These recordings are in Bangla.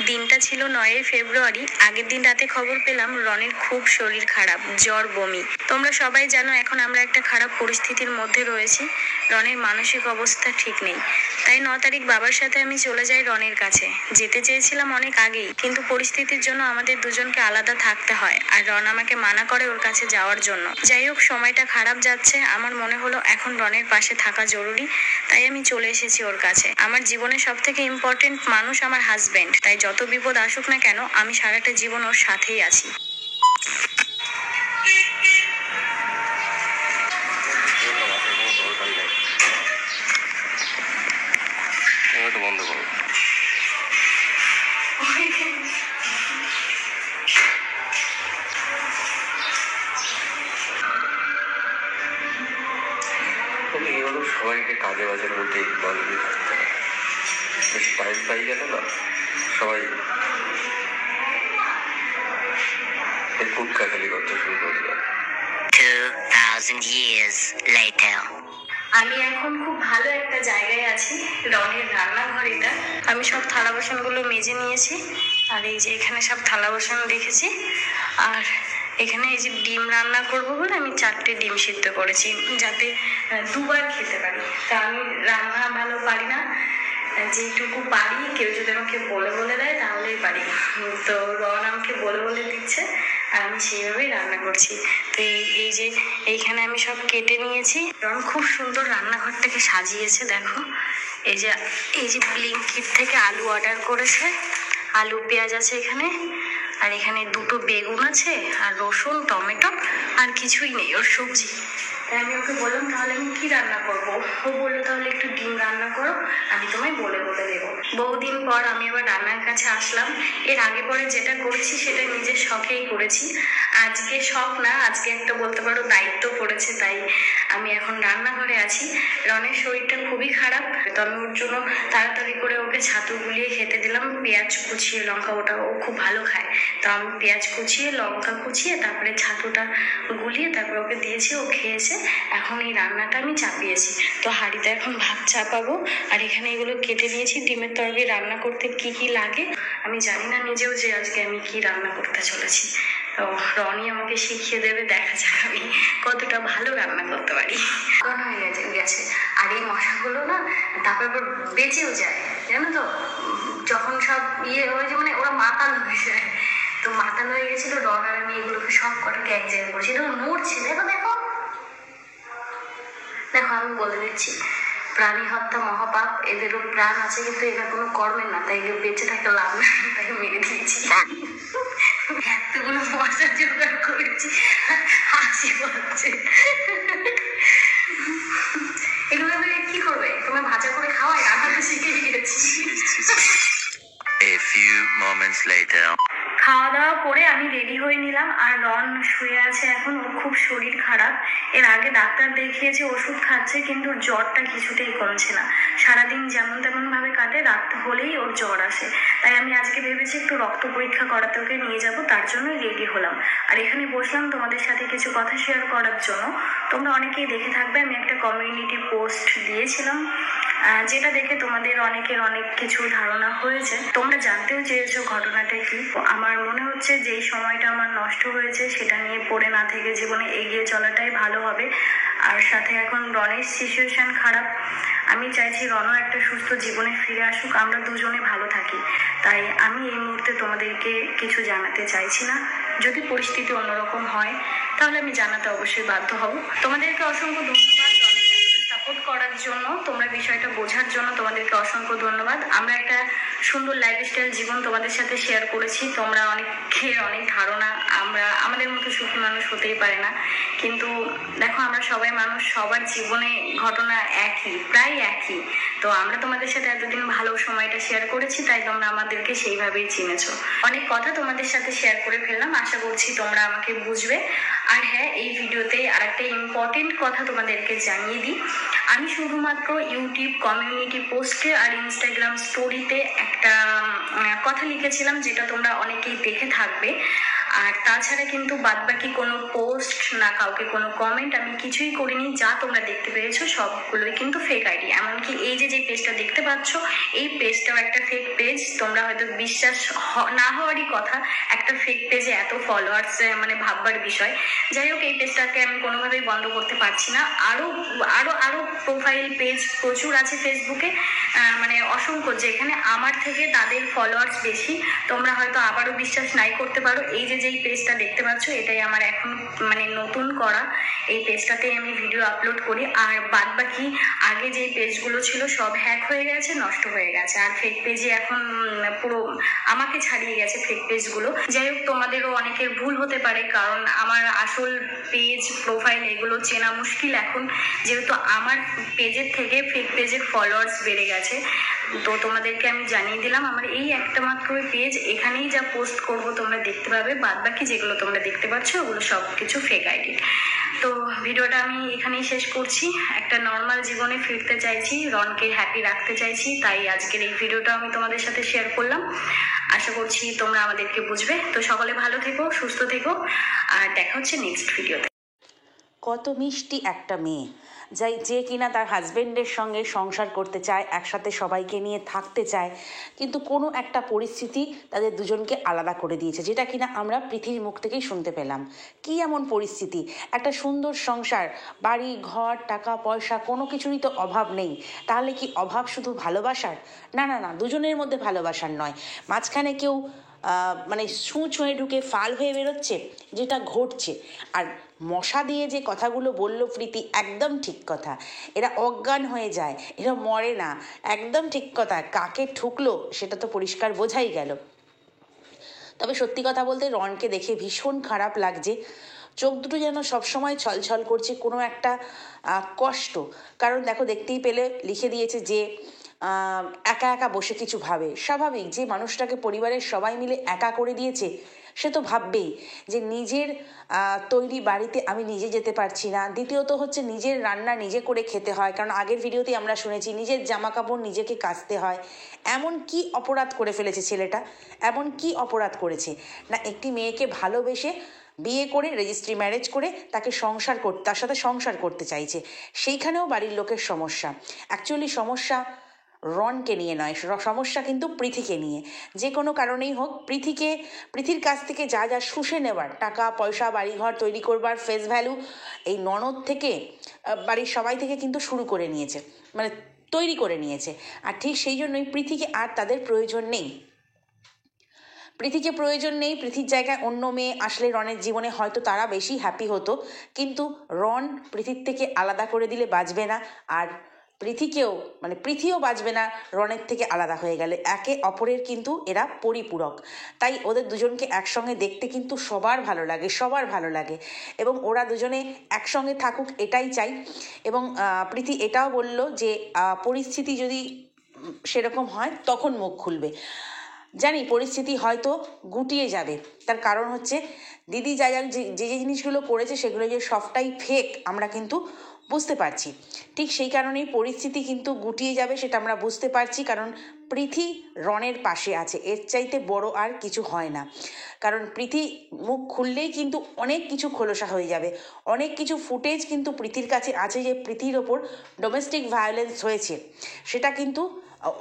দিনটা ছিল 9 ফেব্রুয়ারি। আগের দিন রাতে খবর পেলাম রনের খুব শরীর খারাপ, জ্বর, বমি। তোমরা সবাই জানো এখন আমরা একটা খারাপ পরিস্থিতির মধ্যে রয়েছি। রনের মানসিক অবস্থা ঠিক নেই। তাই 9 তারিখ বাবার সাথে আমি চলে যাই রনের কাছে। যেতে চেয়েছিলাম অনেক আগেই, কিন্তু পরিস্থিতির জন্য আমাদের দুজনকে আলাদা থাকতে হয়, আর রন আমাকে মানা করে ওর কাছে যাওয়ার জন্য। যাই হোক, সময়টা খারাপ যাচ্ছে, আমার মনে হলো এখন রনের পাশে থাকা জরুরি, তাই আমি চলে এসেছি ওর কাছে। আমার জীবনের সব থেকে ইম্পর্টেন্ট মানুষ আমার হাজবেন্ড, তাই যত বিপদ আসুক না কেন আমি সারাটা জীবন ওর সাথেই আছি। বন্ধ করো। তবে এভাবে সবাইকে কাজে বাজের মধ্যে ইনভলভ থাকতে হয়। বেশি টাইম পাই গেল না, সবাই খুব কাটালি করতে শুরু করবে। 2000 years later. আমি এখন খুব ভালো একটা জায়গায় আছি, রনের রান্নাঘর এটা। আমি সব থালা বাসনগুলো মেজে নিয়েছি, আর এই যে এখানে সব থালা বাসন রেখেছি। আর এখানে এই যে ডিম রান্না করবো বলে আমি 4টে ডিম সিদ্ধ করেছি, যাতে 2বার খেতে পারি। তা আমি রান্না ভালো পারি না, যেটুকু পারি কেউ যদি আমাকে বলে বলে দেয় তাহলেই পারি। তো রন আমাকে বলে বলে দিচ্ছে, আর আমি সেইভাবেই রান্না করছি। তো এই যে এইখানে আমি সব কেটে নিয়েছি। রন খুব সুন্দর রান্নাঘরটাকে সাজিয়েছে, দেখো। এই যে ব্লিঙ্কিট থেকে আলু অর্ডার করেছে, আলু পেঁয়াজ আছে এখানে, আর এখানে 2টো বেগুন আছে, আর রসুন, টমেটো, আর কিছুই নেই ওর সবজি। তাই আমি ওকে বললাম তাহলে আমি কি রান্না করবো। ও বললো তাহলে একটু ডিম রান্না করো, আমি তোমায় বলে বলে দেবো। বহুদিন পর আমি এবার রান্নার কাছে আসলাম। এর আগে পরে যেটা করেছি সেটা নিজের শখেই করেছি। আজকে শখ না, আজকে একটা বলতে পারো দায়িত্ব পড়েছে, তাই আমি এখন রান্নাঘরে আছি। রনের শরীরটা খুবই খারাপ, তো আমি ওর জন্য তাড়াতাড়ি করে ওকে ছাতু গুলিয়ে খেতে দিলাম, পেঁয়াজ কুচিয়ে, লঙ্কা, ওটা ও খুব ভালো খায়। তো আমি পেঁয়াজ কুচিয়ে, লঙ্কা কুচিয়ে, তারপরে ছাতুটা গুলিয়ে তারপরে ওকে দিয়েছি, ও খেয়েছে। এখন এই রান্নাটা আমি চাপিয়েছি, তো হাঁড়িতে এখন ভাত চাপাবো। আর এখানে এগুলো কেটে দিয়েছি। ডিমের তরকারি রান্না করতে কি কি লাগে আমি জানি না নিজেও, যে আজকে আমি কি রান্না করতে চলেছি। তো রনি আমাকে শিখিয়ে দেবে, দেখা যাক আমি কতটা ভালো রান্না করতে পারি। হয়ে গেছে। আর এই মশাগুলো না তারপর বেঁচেও যায়, জানো তো। যখন সব হয়েছে, মানে ওরা মাতাল হয়ে যায়। তো মাতাল হয়ে গেছিল রন, আর আমি এগুলোকে সব কটাকে এক জায়গায় করছি। দেখো নড়ছে, দেখো দেখো দেখো। আমি বলে দিচ্ছি, প্রাণী হত্যা মহাপাপ, এদেরও প্রাণ আছে কিন্তু এরা কোনো কর্মের না, তাই বেঁচে থাকে লাভ না, তাকে মেরে দিয়েছি। এতগুলো মশা জোগাড় করেছি, হাসি পাচ্ছে। এগুলো কি করবে? তোমার ভাজা করে খাওয়াই, রান্না তো শিখে গিয়েছি। A few moments later. খাওয়া দাওয়া করে আমি রেডি হয়ে নিলাম, আর রন শুয়ে আছে এখন। ওর খুব শরীর খারাপ। এর আগে ডাক্তার দেখিয়েছে, ওষুধ খাচ্ছে, কিন্তু জ্বরটা কিছুতেই কমছে না। সারাদিন যেমন তেমন ভাবে কাটে, রাত হলেই ওর জ্বর আসে। তাই আমি আজকে ভেবেছি একটু রক্ত পরীক্ষা করাতে ওকে নিয়ে যাব, তার জন্যই রেডি হলাম। আর এখানে বসলাম তোমাদের সাথে কিছু কথা শেয়ার করার জন্য। তোমরা অনেকেই দেখে থাকবে, আমি একটা কমিউনিটি পোস্ট দিয়েছিলাম, যেটা দেখে তোমাদের অনেকের অনেক কিছু ধারণা হয়েছে। তোমরা জানতেও চেয়েছো ঘটনাটা কি। আমার মনে হচ্ছে যেই সময়টা আমার নষ্ট হয়েছে সেটা নিয়ে পড়ে না থেকে জীবনে এগিয়ে চলাটাই ভালো হবে। আর সাথে এখন রনের সিচুয়েশন খারাপ। আমি চাইছি রনও একটা সুস্থ জীবনে ফিরে আসুক, আমরা দুজনে ভালো থাকি। তাই আমি এই মুহূর্তে তোমাদেরকে কিছু জানাতে চাইছি না। যদি পরিস্থিতি অন্যরকম হয় তাহলে আমি জানাতে অবশ্যই বাধ্য হব। তোমাদেরকে অসংখ্য ধন্যবাদ সাপোর্ট করার জন্য, তোমরা বিষয়টা বোঝার জন্য তোমাদেরকে অসংখ্য ধন্যবাদ। আমরা একটা সুন্দর লাইফস্টাইল জীবন তোমাদের সাথে শেয়ার করেছি। তোমরা অনেকের অনেক ধারণা আমাদের মতো সুখী মানুষ হতেই পারে না, কিন্তু দেখো আমরা সবাই মানুষ, সবার জীবনে ঘটনা একই, প্রায় একই। তো আমরা তোমাদের সাথে এতদিন ভালো সময়টা শেয়ার করেছি, তাই তোমরা আমাদেরকে সেইভাবেই চিনেছো। অনেক কথা তোমাদের সাথে শেয়ার করে ফেললাম, আশা করছি তোমরা আমাকে বুঝবে। আর হ্যাঁ, এই ভিডিওতে আরেকটা ইম্পর্টেন্ট কথা তোমাদেরকে জানিয়ে দিই। আমি শুধুমাত্র ইউটিউব কমিউনিটি পোস্টে আর ইনস্টাগ্রাম স্টোরিতে একটা কথা লিখেছিলাম, যেটা তোমরা অনেকেই দেখে থাকবে। আর তাছাড়া কিন্তু বাদবাকি কোনো পোস্ট না কাউকে কোনো কমেন্ট আমি কিছুই করিনি। যা তোমরা দেখতে পেয়েছো সবগুলোই কিন্তু ফেক আইডি। এমনকি এই যে পেজটা দেখতে পাচ্ছ, এই পেজটাও একটা ফেক পেজ। তোমরা হয়তো বিশ্বাস না হওয়ারই কথা, একটা ফেক পেজে এত ফলোয়ার্স মানে ভাববার বিষয়। যাই হোক, এই পেজটাকে আমি কোনোভাবেই বন্ধ করতে পারছি না। আরো আরো আরো প্রোফাইল পেজ প্রচুর আছে ফেসবুকে, মানে অসংখ্য, যেখানে আমার থেকে তাদের ফলোয়ার্স বেশি। তোমরা হয়তো আবারও বিশ্বাস নাই করতে পারো। এই যেই পেজটা দেখতে পাচ্ছ, এটাই আমার এখন মানে নতুন করা। এই পেজটাতেই আমি ভিডিও আপলোড করি। আর বাদ বাকি আগে যে পেজগুলো ছিল সব হ্যাক হয়ে গেছে, নষ্ট হয়ে গেছে। আর ফেক পেজে এখন পুরো আমাকে ছাড়িয়ে গেছে ফেক পেজগুলো। যাই হোক, তোমাদেরও অনেকের ভুল হতে পারে, কারণ আমার আসল পেজ প্রোফাইল এগুলো চেনা মুশকিল এখন, যেহেতু আমার পেজের থেকে ফেক পেজের ফলোয়ার্স বেড়ে গেছে। তো তোমাদেরকে আমি জানিয়ে দিলাম, আমার এই একটা মাত্র পেজ, এখানেই যা পোস্ট করব তোমরা দেখতে পাবে। বাদ বাকি যেগুলো তোমরা দেখতে পাচ্ছ ওগুলো সব কিছু ফেক আইডি। তো ভিডিওটা আমি এখানেই শেষ করছি। একটা নর্মাল জীবনে ফিরতে চাইছি, রনকে হ্যাপি রাখতে চাইছি, তাই আজকের এই ভিডিওটা আমি তোমাদের সাথে শেয়ার করলাম। আশা করছি তোমরা আমাদেরকে বুঝবে। তো সকলে ভালো থেকো, সুস্থ থেকো, আর দেখা হচ্ছে নেক্সট ভিডিওতে। কত মিষ্টি একটা মেয়ে, যে কিনা তার হাজবেন্ডের সঙ্গে সংসার করতে চায়, একসাথে সবাইকে নিয়ে থাকতে চায়, কিন্তু কোনো একটা পরিস্থিতি তাদের দুজনকে আলাদা করে দিয়েছে, যেটা কিনা আমরা পৃথিবীর মুখ থেকেই শুনতে পেলাম। কি এমন পরিস্থিতি? একটা সুন্দর সংসার, বাড়ি ঘর টাকা পয়সা কোনো কিছুরই তো অভাব নেই। তাহলে কি অভাব শুধু ভালোবাসার? না না না, দুজনের মধ্যে ভালোবাসার নয়, মাঝখানে কেউ মানে ছুঁয়ে ঢুকে ফাল হয়ে বেরোচ্ছে, যেটা ঘটছে। আর মশা দিয়ে যে কথাগুলো বলল প্রীতি, একদম ঠিক কথা। এরা অজ্ঞান হয়ে যায়, এরা মরে না, একদম ঠিক কথা। কাকে ঠুকলো সেটা তো পরিষ্কার বোঝাই গেল। তবে সত্যি কথা বলতে রনকে দেখে ভীষণ খারাপ লাগছে। চোখ দুটো যেন সবসময় ছলছল করছে, কোনো একটা কষ্ট। কারণ দেখো, দেখতেই পেলে লিখে দিয়েছে যে একা একা বসে কিছু ভাবে। স্বাভাবিক, যে মানুষটাকে পরিবারের সবাই মিলে একা করে দিয়েছে, সে তো ভাববেই যে নিজের তৈরি বাড়িতে আমি নিজে যেতে পারছি না। দ্বিতীয়ত হচ্ছে, নিজের রান্না নিজে করে খেতে হয়, কারণ আগের ভিডিওতেই আমরা শুনেছি নিজের জামা কাপড় নিজেকে কাচতে হয়। এমন কি অপরাধ করে ফেলেছে ছেলেটা? এমন কি অপরাধ করেছে? না একটি মেয়েকে ভালোবেসে বিয়ে করে, রেজিস্ট্রি ম্যারেজ করে তার সাথে সংসার করতে চাইছে। সেইখানেও বাড়ির লোকের সমস্যা। অ্যাকচুয়ালি সমস্যা রনকে নিয়ে নয়, সমস্যা কিন্তু পৃথিকে নিয়ে। যে কোনো কারণেই হোক, পৃথির কাছ থেকে যা যা শুষে নেবার, টাকা পয়সা, বাড়িঘর তৈরি করবার, ফেস ভ্যালু, এই ননদ থেকে বাড়ির সবাই থেকে কিন্তু শুরু করে নিয়েছে, মানে তৈরি করে নিয়েছে। আর ঠিক সেই জন্যই পৃথিকে আর তাদের প্রয়োজন নেই। পৃথির জায়গায় অন্য মেয়ে আসলে রনের জীবনে হয়তো তারা বেশি হ্যাপি হতো, কিন্তু রন পৃথির থেকে আলাদা করে দিলে বাঁচবে না, আর পৃথিও বাঁচবে না রনের থেকে আলাদা হয়ে গেলে। একে অপরের কিন্তু এরা পরিপূরক। তাই ওদের দুজনকে একসঙ্গে দেখতে কিন্তু সবার ভালো লাগে এবং ওরা দুজনে একসঙ্গে থাকুক, এটাই চাই। এবং পৃথি এটাও বলল যে পরিস্থিতি যদি সেরকম হয় তখন মুখ খুলবে। জানি পরিস্থিতি হয়তো গুটিয়ে যাবে, তার কারণ হচ্ছে দিদি যে জিনিসগুলো করেছে সেগুলো যে সবটাই ফেক আমরা কিন্তু বুঝতে পারছি। ঠিক সেই কারণেই পরিস্থিতি কিন্তু গুটিয়ে যাবে, সেটা আমরা বুঝতে পারছি। কারণ পৃথি রনের পাশে আছে, এর চাইতে বড় আর কিছু হয় না। কারণ পৃথি মুখ খুললেই কিন্তু অনেক কিছু খোলসা হয়ে যাবে। অনেক কিছু ফুটেজ কিন্তু পৃথির কাছে আছে, যে পৃথির ওপর ডোমেস্টিক ভায়োলেন্স হয়েছে। সেটা কিন্তু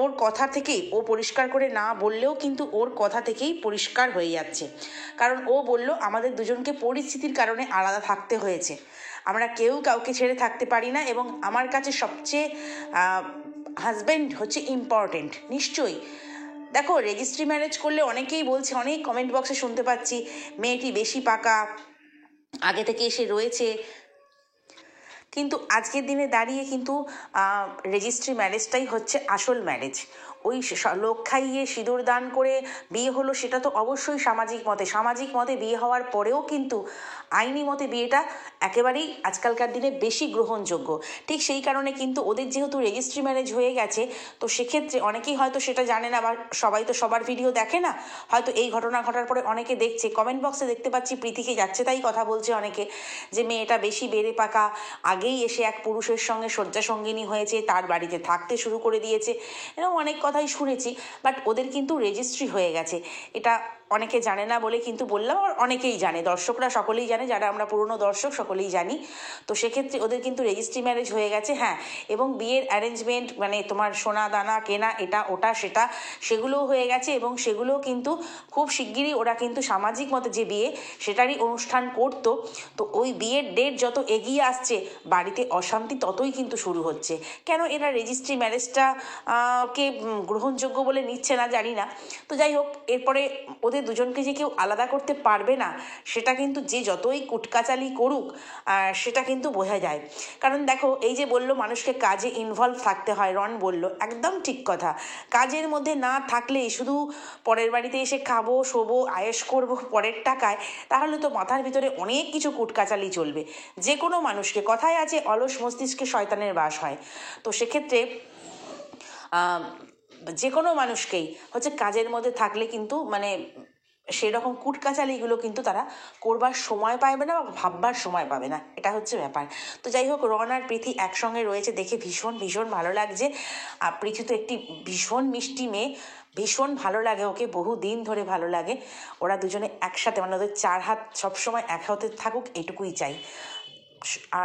ওর কথা থেকেই, ও পরিষ্কার করে না বললেও কিন্তু ওর কথা থেকেই পরিষ্কার হয়ে যাচ্ছে। কারণ ও বলল, আমাদের দুজনকে পরিস্থিতির কারণে আলাদা থাকতে হয়েছে, আমরা কেউ কাউকে ছেড়ে থাকতে পারি না, এবং আমার কাছে সবচেয়ে হাজব্যান্ড হচ্ছে ইম্পর্টেন্ট। নিশ্চয়ই দেখো, রেজিস্ট্রি ম্যারেজ করলে অনেকেই বলছে, অনেক কমেন্ট বক্সে শুনতে পাচ্ছি, মেয়েটি বেশি পাকা, আগে থেকে এসে রয়েছে। কিন্তু আজকের দিনে দাঁড়িয়ে কিন্তু রেজিস্ট্রি ম্যারেজটাই হচ্ছে আসল ম্যারেজ। ওই লোক খাইয়ে সিঁদুর দান করে বিয়ে হলো, সেটা তো অবশ্যই সামাজিক মতে বিয়ে হওয়ার পরেও কিন্তু আইনি মতে বিয়েটা একেবারেই আজকালকার দিনে বেশি গ্রহণযোগ্য। ঠিক সেই কারণে কিন্তু ওদের যেহেতু রেজিস্ট্রি ম্যারেজ হয়ে গেছে, তো সেক্ষেত্রে অনেকেই হয়তো সেটা জানে না, বা সবাই তো সবার ভিডিও দেখে না, হয়তো এই ঘটনা ঘটার পরে অনেকে দেখছে। কমেন্ট বক্সে দেখতে পাচ্ছি প্রীতিকে যাচ্ছে তাই কথা বলছে অনেকে, যে মেয়েটা বেশি বেড়ে পাকা, আগেই এসে এক পুরুষের সঙ্গে শয্যা সঙ্গিনী হয়েছে, তার বাড়িতে থাকতে শুরু করে দিয়েছে, এরকম অনেক কথাই শুনেছি। বাট ওদের কিন্তু রেজিস্ট্রি হয়ে গেছে, এটা অনেকে জানে না বলে কিন্তু বললাম, আর অনেকেই জানে, দর্শকরা সকলেই জানে, যারা আমরা পুরনো দর্শক সকলেই জানি। তো সেক্ষেত্রে ওদের কিন্তু রেজিস্ট্রি ম্যারেজ হয়ে গেছে, হ্যাঁ। এবং বিয়ের অ্যারেঞ্জমেন্ট মানে তোমার সোনা দানা কেনা, এটা ওটা সেটা, সেগুলোও হয়ে গেছে। এবং সেগুলোও কিন্তু খুব শিগগিরই ওরা কিন্তু সামাজিক মতে যে বিয়ে সেটারই অনুষ্ঠান করতো। তো ওই বিয়ের ডেট যত এগিয়ে আসছে বাড়িতে অশান্তি ততই কিন্তু শুরু হচ্ছে। কেন এরা রেজিস্ট্রি ম্যারেজটা কে গ্রহণযোগ্য বলে নিচ্ছে না জানি না। তো যাই হোক, এরপরে ওদের দুজনকে যে কেউ আলাদা করতে পারবে না সেটা কিন্তু যে যতই কুটকাচালি করুক সেটা কিন্তু বোঝা যায়। কারণ দেখো, এই যে বললো মানুষকে কাজে ইনভলভ থাকতে হয়, রন বলল একদম ঠিক কথা। কাজের মধ্যে না থাকলে শুধু পরের বাড়িতে এসে খাবো শোবো আয়েশ করবো পরের টাকায়, তাহলে তো মাথার ভিতরে অনেক কিছু কুটকাচালি চলবে। যে কোনো মানুষকে, কথায় আছে অলস মস্তিষ্কে শয়তানের বাস হয়। তো সেক্ষেত্রে যে কোনো মানুষকেই হচ্ছে কাজের মধ্যে থাকলে কিন্তু মানে সেরকম কুটকাচালিগুলো কিন্তু তারা করবার সময় পাবে না বা ভাববার সময় পাবে না, এটা হচ্ছে ব্যাপার। তো যাই হোক, রন আর প্রীতি একসঙ্গে রয়েছে দেখে ভীষণ ভীষণ ভালো লাগছে। আর প্রীতি তো একটি ভীষণ মিষ্টি মেয়ে, ভীষণ ভালো লাগে ওকে, বহু দিন ধরে ভালো লাগে। ওরা দুজনে একসাথে মানে ওদের চার হাত সবসময় এক হাতে থাকুক, এটুকুই চাই।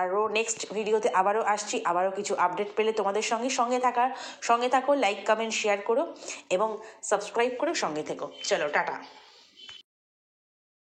আরও নেক্সট ভিডিওতে আবারও আসছি, আবারও কিছু আপডেট পেলে তোমাদের সঙ্গে থাকো, লাইক কমেন্ট শেয়ার করো এবং সাবস্ক্রাইব করে সঙ্গে থেকো। চলো টাটা।